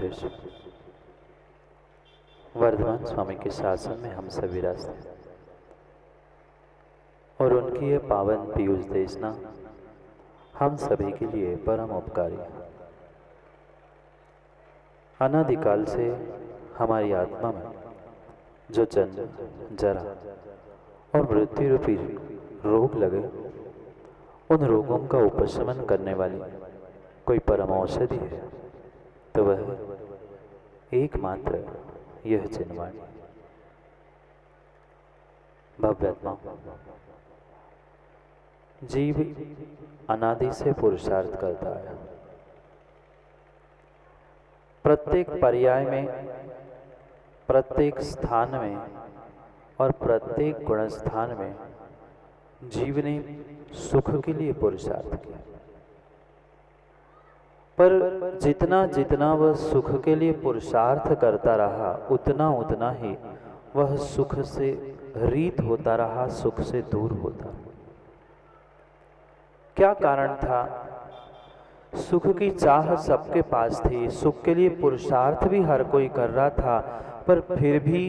महापुरुष वर्धमान स्वामी के शासन में हम सभी रास्ते और उनकी ये पावन पीयूष देशना हम सभी के लिए परम उपकारी है। अनादिकाल से हमारी आत्मा में जो जन्म, जरा और मृत्यु रूपी रोग लगे, उन रोगों का उपशमन करने वाली कोई परम औषधि है तो वह एकमात्र यह चिन्हवाणी भव्यात्मा। जीव अनादि से पुरुषार्थ करता है। प्रत्येक पर्याय में, प्रत्येक स्थान में और प्रत्येक गुणस्थान में जीव ने सुख के लिए पुरुषार्थ किया, पर जितना जितना वह सुख के लिए पुरुषार्थ करता रहा उतना उतना ही वह सुख से रीत होता रहा, सुख से दूर होता रहा। क्या कारण था? सुख की चाह सबके पास थी, सुख के लिए पुरुषार्थ भी हर कोई कर रहा था, पर फिर भी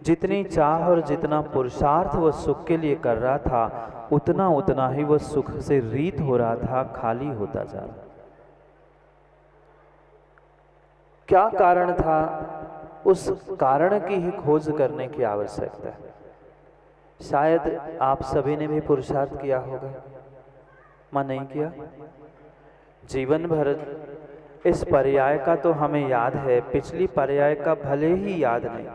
जितनी चाह और जितना पुरुषार्थ वह सुख के लिए कर रहा था उतना उतना ही वह सुख से रीत हो रहा था, खाली होता जा रहा। क्या कारण था? उस कारण की ही खोज करने की आवश्यकता है। शायद आप सभी ने भी पुरुषार्थ किया होगा, मां नहीं किया? जीवन भर इस पर्याय का तो हमें याद है, पिछली पर्याय का भले ही याद नहीं,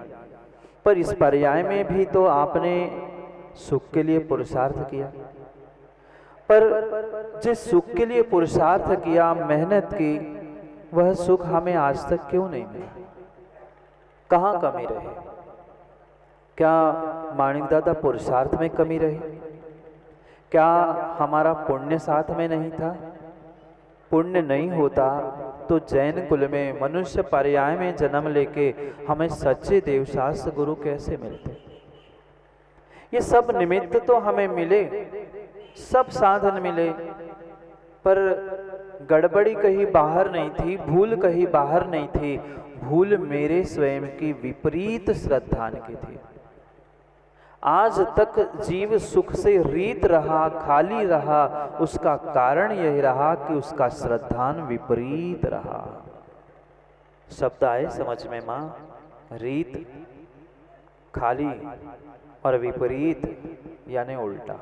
पर इस पर्याय में भी तो आपने सुख के लिए पुरुषार्थ किया। पर जिस सुख के लिए पुरुषार्थ किया, मेहनत की, वह सुख हमें आज तक क्यों नहीं मिला? कहाँ कमी रही? क्या माणिक दादा पुरुषार्थ में कमी रही? क्या हमारा पुण्य साथ में नहीं था? पुण्य नहीं होता तो जैन कुल में मनुष्य पर्याय में जन्म लेके हमें सच्चे देवशास्त्र गुरु कैसे मिलते? ये सब निमित्त तो हमें मिले, सब साधन मिले, पर गड़बड़ी कहीं बाहर नहीं थी, भूल कहीं बाहर नहीं थी। भूल मेरे स्वयं की विपरीत श्रद्धान की थी। आज तक जीव सुख से रीत रहा, खाली रहा, उसका कारण यही रहा कि उसका श्रद्धान विपरीत रहा। शब्द आए समझ में मां? रीत, खाली और विपरीत यानी उल्टा।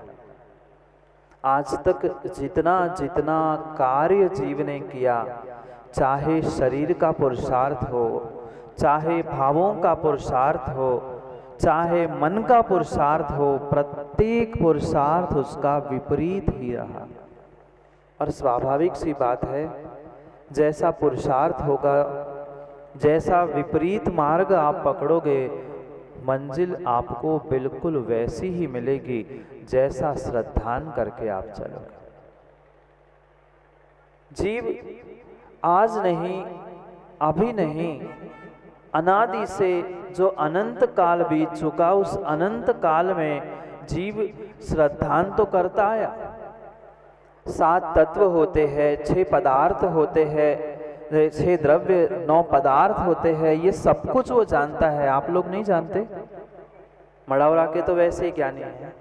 आज तक जितना जितना कार्य जीव ने किया, चाहे शरीर का पुरुषार्थ हो, चाहे भावों का पुरुषार्थ हो, चाहे मन का पुरुषार्थ हो, प्रत्येक पुरुषार्थ उसका विपरीत ही रहा। और स्वाभाविक सी बात है, जैसा पुरुषार्थ होगा, जैसा विपरीत मार्ग आप पकड़ोगे, मंजिल आपको बिल्कुल वैसी ही मिलेगी जैसा श्रद्धान करके आप चलोगे। जीव आज नहीं, अभी नहीं, अनादि से जो अनंत काल बीत चुका, उस अनंत काल में जीव श्रद्धान तो करता आया। 7 तत्व होते हैं, 6 पदार्थ होते हैं, 6 द्रव्य, 9 पदार्थ होते हैं, ये सब कुछ वो जानता है। आप लोग नहीं जानते? मड़ावरा के तो वैसे ही ज्ञानी है,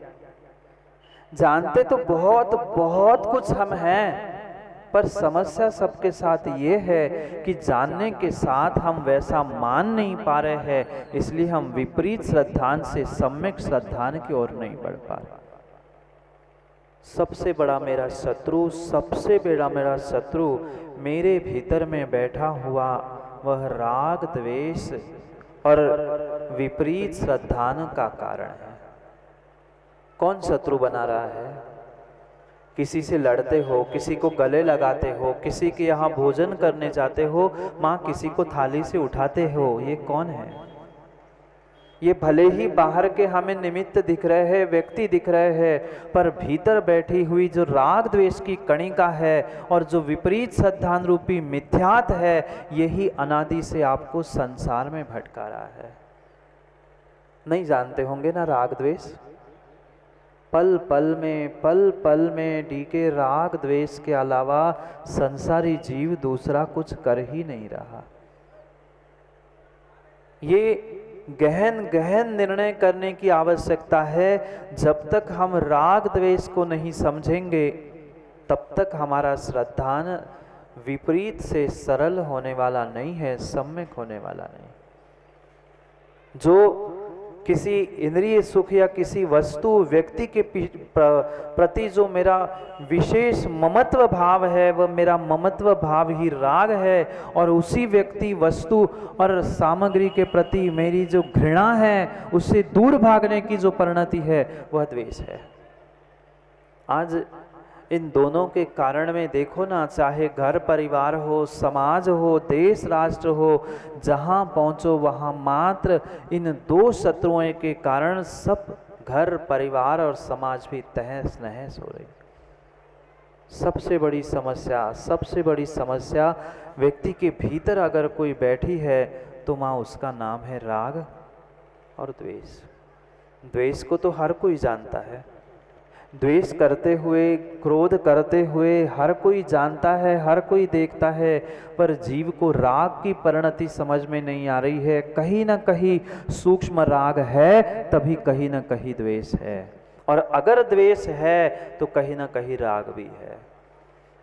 जानते तो बहुत बहुत कुछ हम हैं, पर समस्या सबके साथ ये है कि जानने के साथ हम वैसा मान नहीं पा रहे हैं, इसलिए हम विपरीत श्रद्धान से सम्यक श्रद्धान की ओर नहीं बढ़ पा रहे। सबसे बड़ा मेरा शत्रु, सबसे बड़ा मेरा शत्रु मेरे भीतर में बैठा हुआ वह राग, द्वेष और विपरीत श्रद्धान का कारण है। कौन शत्रु बना रहा है? किसी से लड़ते हो, किसी को गले लगाते हो, किसी के यहाँ भोजन करने जाते हो, माँ किसी को थाली से उठाते हो, ये कौन है? ये भले ही बाहर के हमें निमित्त दिख रहे हैं, व्यक्ति दिख रहे हैं, पर भीतर बैठी हुई जो राग द्वेष की कणिका है और जो विपरीत श्रद्धान रूपी मिथ्यात है, यही अनादि से आपको संसार में भटका रहा है। नहीं जानते होंगे ना राग द्वेष? पल पल में डीके राग द्वेष के अलावा संसारी जीव दूसरा कुछ कर ही नहीं रहा। ये गहन गहन निर्णय करने की आवश्यकता है। जब तक हम राग द्वेष को नहीं समझेंगे तब तक हमारा श्रद्धान विपरीत से सरल होने वाला नहीं है, सम्यक होने वाला नहीं। जो किसी इंद्रिय सुख या किसी वस्तु व्यक्ति के प्रति जो मेरा विशेष ममत्व भाव है, वह मेरा ममत्व भाव ही राग है, और उसी व्यक्ति वस्तु और सामग्री के प्रति मेरी जो घृणा है, उससे दूर भागने की जो परिणति है, वह द्वेष है। आज इन दोनों के कारण में देखो ना, चाहे घर परिवार हो, समाज हो, देश राष्ट्र हो, जहाँ पहुँचो वहाँ मात्र इन दो शत्रुओं के कारण सब घर परिवार और समाज भी तहस नहस हो रही। सबसे बड़ी समस्या व्यक्ति के भीतर अगर कोई बैठी है तो माँ उसका नाम है राग और द्वेष। द्वेष को तो हर कोई जानता है, द्वेष करते हुए, क्रोध करते हुए हर कोई जानता है, हर कोई देखता है, पर जीव को राग की परिणति समझ में नहीं आ रही है। कहीं ना कहीं सूक्ष्म राग है, तभी कहीं ना कहीं द्वेष है, और अगर द्वेष है तो कहीं ना कहीं राग भी है।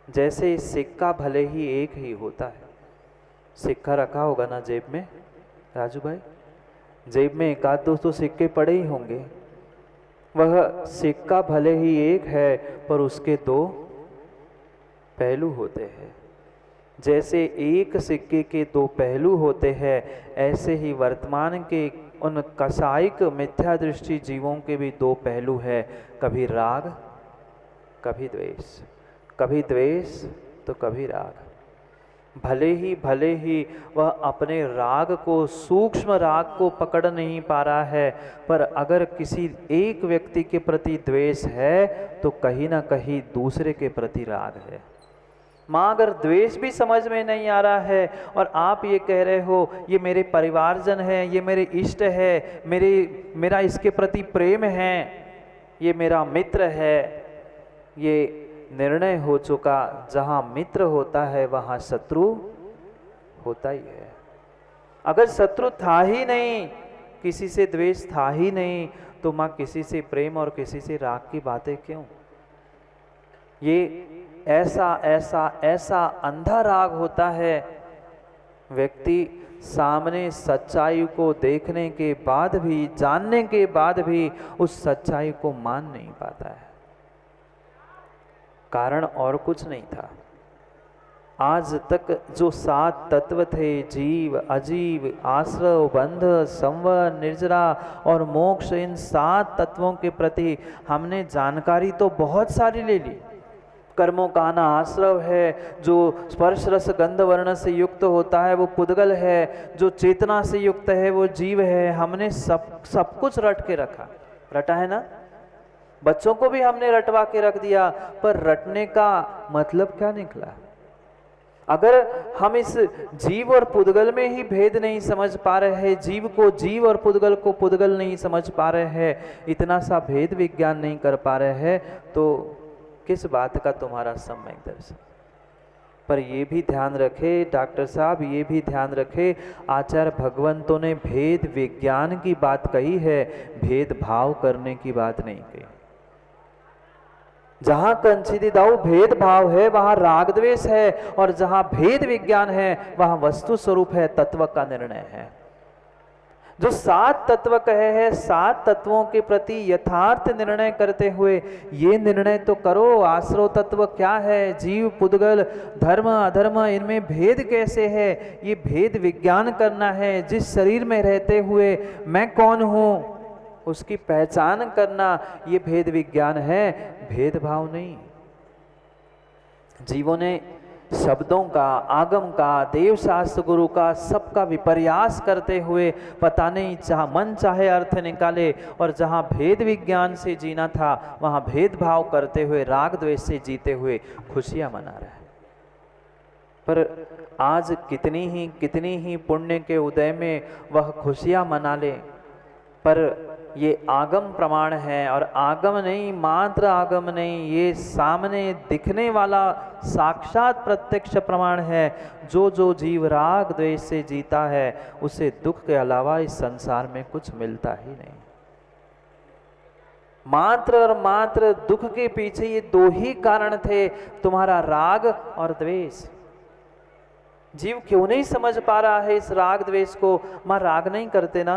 जैसे सिक्का भले ही एक ही होता है, सिक्का रखा होगा ना जेब में, राजू भाई, जेब में एक आध दो तो सिक्के पड़े ही होंगे। वह सिक्का भले ही एक है, पर उसके दो पहलू होते हैं। जैसे एक सिक्के के दो पहलू होते हैं, ऐसे ही वर्तमान के उन कसायिक मिथ्या दृष्टि जीवों के भी दो पहलू है, कभी राग कभी द्वेष, कभी द्वेष तो कभी राग। भले ही वह अपने राग को, सूक्ष्म राग को पकड़ नहीं पा रहा है, पर अगर किसी एक व्यक्ति के प्रति द्वेष है तो कहीं ना कहीं दूसरे के प्रति राग है। माँ अगर द्वेष भी समझ में नहीं आ रहा है और आप ये कह रहे हो ये मेरे परिवारजन है, ये मेरे इष्ट है, मेरा इसके प्रति प्रेम है, ये मेरा मित्र है, ये निर्णय हो चुका, जहां मित्र होता है वहां शत्रु होता ही है। अगर शत्रु था ही नहीं, किसी से द्वेष था ही नहीं, तो मां किसी से प्रेम और किसी से राग की बातें क्यों? ये ऐसा अंधा राग होता है, व्यक्ति सामने सच्चाई को देखने के बाद भी, जानने के बाद भी उस सच्चाई को मान नहीं पाता है। कारण और कुछ नहीं था। आज तक जो 7 तत्व थे, जीव, अजीव, आश्रव, बंध, संवर, निर्जरा और मोक्ष, इन 7 तत्वों के प्रति हमने जानकारी तो बहुत सारी ले ली। कर्मों का आना आश्रव है, जो स्पर्श रस गंध वर्ण से युक्त होता है वो पुद्गल है, जो चेतना से युक्त है वो जीव है। हमने सब कुछ रट के रटा है ना। बच्चों को भी हमने रटवा के रख दिया, पर रटने का मतलब क्या निकला? अगर हम इस जीव और पुद्गल में ही भेद नहीं समझ पा रहे हैं, जीव को जीव और पुद्गल को पुद्गल नहीं समझ पा रहे हैं, इतना सा भेद विज्ञान नहीं कर पा रहे हैं, तो किस बात का तुम्हारा सम्यक दर्शन? पर ये भी ध्यान रखे डॉक्टर साहब, ये भी ध्यान रखे, आचार्य भगवंतों ने भेद विज्ञान की बात कही है, भेदभाव करने की बात नहीं कही। जहां कंचिदिदाऊ भेदभाव है वहां राग द्वेष है, और जहां भेद विज्ञान है वहां वस्तु स्वरूप है, तत्व का निर्णय है। जो 7 तत्व कहे हैं, 7 तत्वों के प्रति यथार्थ निर्णय करते हुए ये निर्णय तो करो, आश्रव तत्व क्या है, जीव, पुद्गल, धर्म, अधर्म, इनमें भेद कैसे है, ये भेद विज्ञान करना है। जिस शरीर में रहते हुए मैं कौन हूं उसकी पहचान करना, ये भेद विज्ञान है, भेदभाव नहीं। जीवों ने शब्दों का, आगम का, देव शास्त्र गुरु का, सबका विपर्यास करते हुए पता नहीं मन चाहे अर्थ निकाले, और जहां भेद विज्ञान से जीना था वहां भेदभाव करते हुए, राग द्वेष से जीते हुए खुशियां मना रहे हैं। पर आज कितनी ही पुण्य के उदय में वह खुशियां मना ले, पर ये आगम प्रमाण है, और आगम नहीं, मात्र आगम नहीं, ये सामने दिखने वाला साक्षात प्रत्यक्ष प्रमाण है। जो जो जीव राग द्वेष से जीता है उसे दुख के अलावा इस संसार में कुछ मिलता ही नहीं। मात्र और मात्र दुख के पीछे ये दो ही कारण थे, तुम्हारा राग और द्वेष। जीव क्यों नहीं समझ पा रहा है इस राग द्वेष को? मां राग नहीं करते ना,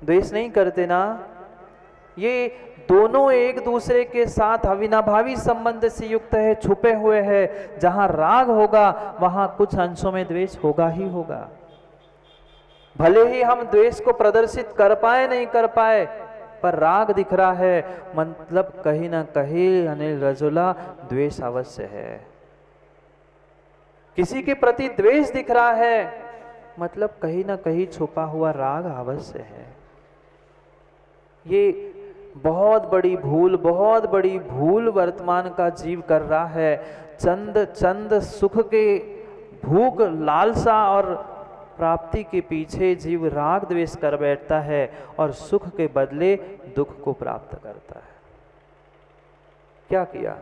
द्वेष नहीं करते ना। ये दोनों एक दूसरे के साथ अविनाभावी संबंध से युक्त है, छुपे हुए हैं। जहां राग होगा वहां कुछ अंशों में द्वेष होगा ही होगा। भले ही हम द्वेष को प्रदर्शित कर पाए नहीं कर पाए, पर राग दिख रहा है, मतलब कहीं ना कहीं अनिल रजोला द्वेष अवश्य है। किसी के प्रति द्वेष दिख रहा है, मतलब कहीं ना कहीं छुपा हुआ राग अवश्य है। ये बहुत बड़ी भूल वर्तमान का जीव कर रहा है। चंद सुख के भूख लालसा और प्राप्ति के पीछे जीव राग द्वेष कर बैठता है और सुख के बदले दुख को प्राप्त करता है। क्या किया?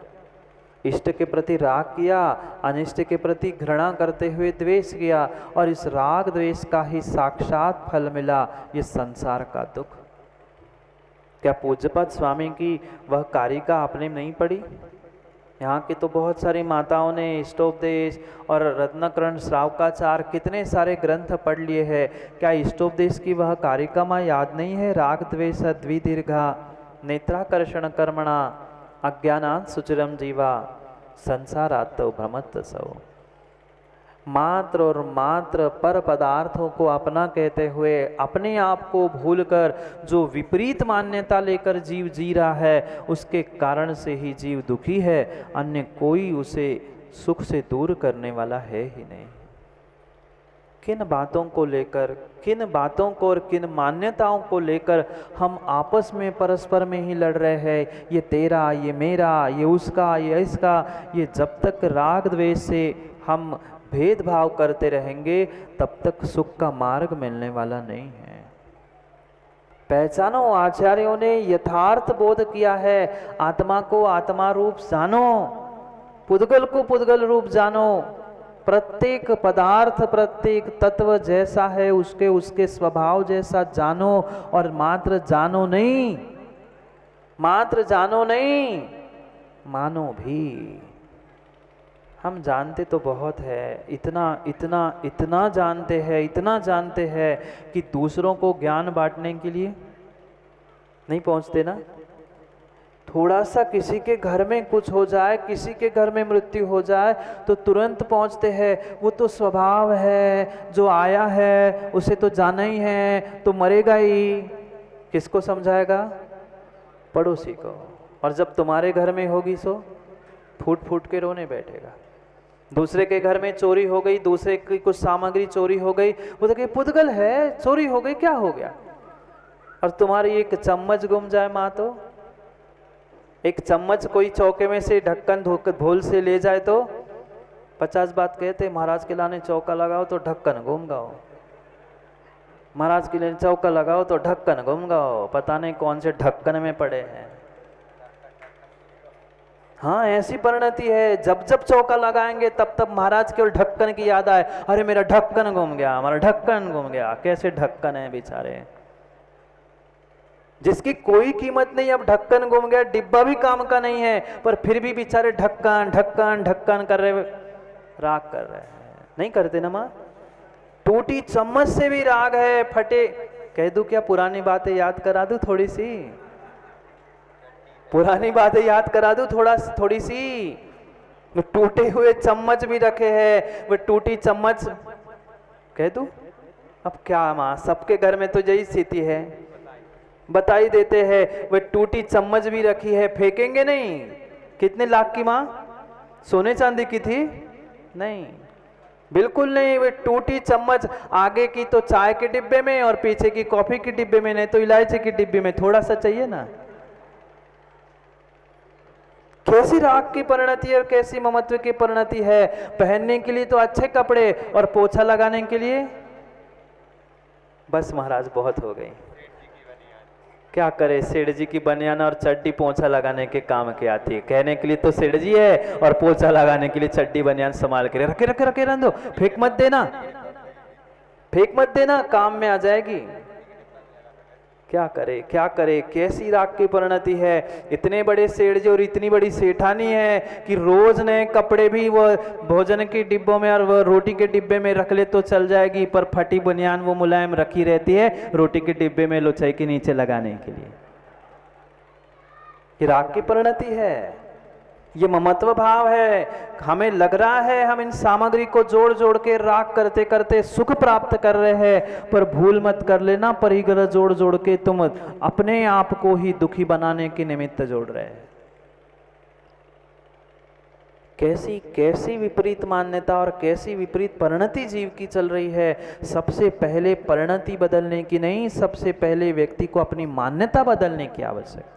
इष्ट के प्रति राग किया, अनिष्ट के प्रति घृणा करते हुए द्वेष किया, और इस राग द्वेष का ही साक्षात फल मिला, ये संसार का दुख। क्या पूज्यपाद स्वामी की वह कारिका आपने नहीं पढ़ी? यहाँ की तो बहुत सारी माताओं ने इष्टोपदेश और रत्नकरण श्रावकाचार कितने सारे ग्रंथ पढ़ लिए हैं। क्या इष्टोपदेश की वह कारिका माँ याद नहीं है? राग द्वेष द्विदीर्घा नेत्राकर्षण कर्मणा अज्ञानात् सुचिरम जीवा संसारात् भ्रमत सौ। मात्र और मात्र पर पदार्थों को अपना कहते हुए अपने आप को भूलकर जो विपरीत मान्यता लेकर जीव जी रहा है, उसके कारण से ही जीव दुखी है। अन्य कोई उसे सुख से दूर करने वाला है ही नहीं। किन बातों को लेकर, किन बातों को और किन मान्यताओं को लेकर हम आपस में परस्पर में ही लड़ रहे हैं? ये तेरा, ये मेरा, ये उसका, ये इसका। ये जब तक राग द्वेष से हम भेदभाव करते रहेंगे तब तक सुख का मार्ग मिलने वाला नहीं है। पहचानो, आचार्यों ने यथार्थ बोध किया है। आत्मा को आत्मा रूप जानो, पुद्गल को पुद्गल रूप जानो। प्रत्येक पदार्थ, प्रत्येक तत्व जैसा है उसके उसके स्वभाव जैसा जानो, और मात्र जानो नहीं, मात्र जानो नहीं, मानो भी। हम जानते तो बहुत है, इतना जानते हैं, इतना जानते हैं कि दूसरों को ज्ञान बांटने के लिए नहीं पहुंचते ना। थोड़ा सा किसी के घर में कुछ हो जाए, किसी के घर में मृत्यु हो जाए तो तुरंत पहुंचते हैं। वो तो स्वभाव है, जो आया है उसे तो जाना ही है, तो मरेगा ही। किसको समझाएगा? पड़ोसी को। और जब तुम्हारे घर में होगी सो फूट फूट के रोने बैठेगा। दूसरे के घर में चोरी हो गई, दूसरे की कुछ सामग्री चोरी हो गई, वो तो कहे पुद्गल है, चोरी हो गई, क्या हो गया? और तुम्हारी एक चम्मच गुम जाए माँ, तो एक चम्मच कोई चौके में से ढक्कन भूल से ले जाए तो 50 बात कहते, महाराज के लाने चौका लगाओ तो ढक्कन गुम गाओ, महाराज के लिए चौका लगाओ तो ढक्कन गुम गाओ। पता नहीं कौन से ढक्कन में पड़े हैं। हाँ, ऐसी परिणति है। जब जब चौका लगाएंगे तब तब महाराज केवल ढक्कन की याद आए, अरे मेरा ढक्कन गुम गया, हमारा ढक्कन गुम गया। कैसे ढक्कन है बेचारे, जिसकी कोई कीमत नहीं। अब ढक्कन गुम गया, डिब्बा भी काम का नहीं है, पर फिर भी बेचारे ढक्कन ढक्कन ढक्कन कर रहे, राग कर रहे हैं। नहीं करते ना माँ? टूटी चम्मच से भी राग है, फटे। कह दूं क्या? पुरानी बातें याद करा दूं थोड़ी सी, पुरानी बातें याद करा दूं थोड़ी सी। वो टूटे हुए चम्मच भी रखे हैं, वो टूटी चम्मच कह दूं? अब क्या माँ, सबके घर में तो यही स्थिति है, बता ही देते हैं। वो टूटी चम्मच भी रखी है, फेंकेंगे नहीं। कितने लाख की माँ? सोने चांदी की थी? नहीं, बिल्कुल नहीं। वो टूटी चम्मच आगे की तो चाय के डिब्बे में और पीछे की कॉफी के डिब्बे में, नहीं तो इलायची की डिब्बे में। थोड़ा सा चाहिए ना। कैसी राग की परिणति और कैसी ममत्व की परिणति है। पहनने के लिए तो अच्छे कपड़े और पोछा लगाने के लिए बस महाराज बहुत हो गई। क्या करे, सेठ जी की बनियान और चड्डी पोंछा लगाने के काम के आती है। कहने के लिए तो सेठ जी है और पोंछा लगाने के लिए चड्डी बनियान संभाल के रखे रखे रखे रहने दो, फेंक मत देना, फेंक मत देना, काम में आ जाएगी। क्या करे क्या करे, कैसी राग की परिणति है। इतने बड़े सेठ जी और इतनी बड़ी सेठानी है कि रोज नए कपड़े भी वो भोजन के डिब्बों में और वो रोटी के डिब्बे में रख ले तो चल जाएगी, पर फटी बनियान वो मुलायम रखी रहती है रोटी के डिब्बे में लोचाई के नीचे लगाने के लिए। ये राग की परिणति है, ये ममत्व भाव है। हमें लग रहा है हम इन सामग्री को जोड़ जोड़ के राग करते करते सुख प्राप्त कर रहे हैं, पर भूल मत कर लेना, परिग्रह जोड़ जोड़ के तुम अपने आप को ही दुखी बनाने के निमित्त जोड़ रहे हैं। कैसी कैसी विपरीत मान्यता और कैसी विपरीत परिणति जीव की चल रही है। सबसे पहले परिणति बदलने की नहीं, सबसे पहले व्यक्ति को अपनी मान्यता बदलने की आवश्यकता।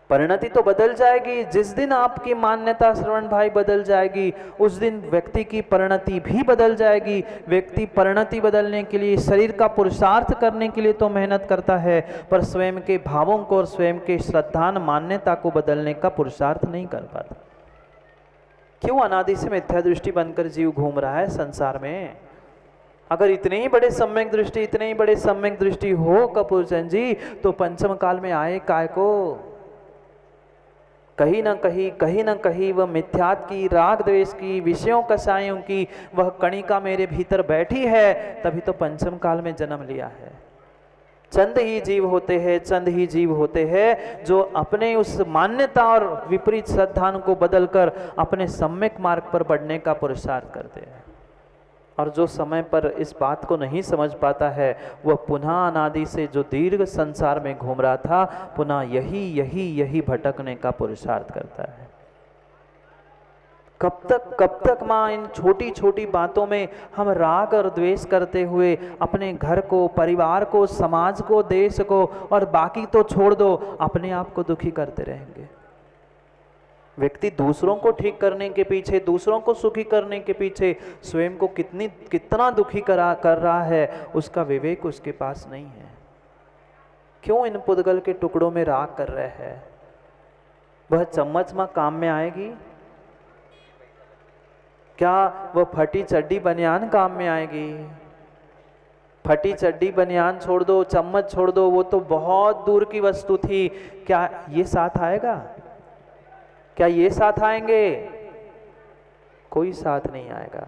परिणति तो बदल जाएगी, जिस दिन आपकी मान्यता श्रवण भाई बदल जाएगी उस दिन व्यक्ति की परिणति भी बदल जाएगी। व्यक्ति परिणति बदलने के लिए, शरीर का पुरुषार्थ करने के लिए तो मेहनत करता है, पर स्वयं के भावों को और स्वयं के श्रद्धान मान्यता को बदलने का पुरुषार्थ नहीं कर पाता। क्यों? अनादि से मिथ्या दृष्टि बनकर जीव घूम रहा है संसार में। अगर इतने ही बड़े सम्यक दृष्टि, इतने ही बड़े सम्यक दृष्टि हो कपूरचंद जी, तो पंचम काल में आए काय को? कहीं न कहीं वह मिथ्यात की, राग द्वेष की, विषयों कसायों की वह कणिका मेरे भीतर बैठी है, तभी तो पंचम काल में जन्म लिया है। चंद ही जीव होते हैं, चंद ही जीव होते हैं जो अपने उस मान्यता और विपरीत श्रद्धान को बदलकर अपने सम्यक मार्ग पर बढ़ने का पुरुषार्थ करते हैं। और जो समय पर इस बात को नहीं समझ पाता है, वह पुनः अनादि से जो दीर्घ संसार में घूम रहा था, पुनः यही भटकने का पुरुषार्थ करता है। कब तक माँ इन छोटी छोटी बातों में हम राग और द्वेष करते हुए अपने घर को, परिवार को, समाज को, देश को और बाकी तो छोड़ दो, अपने आप को दुखी करते रहेंगे। व्यक्ति दूसरों को ठीक करने के पीछे, दूसरों को सुखी करने के पीछे स्वयं को कितना दुखी कर रहा है, उसका विवेक उसके पास नहीं है। क्यों इन पुद्गल के टुकड़ों में राग कर रहे हैं? वह चम्मच मां काम में आएगी क्या? वह फटी चड्डी बनियान काम में आएगी? फटी चड्डी बनियान छोड़ दो, चम्मच छोड़ दो, वो तो बहुत दूर की वस्तु थी। क्या ये साथ आएगा? क्या ये साथ आएंगे? कोई साथ नहीं आएगा।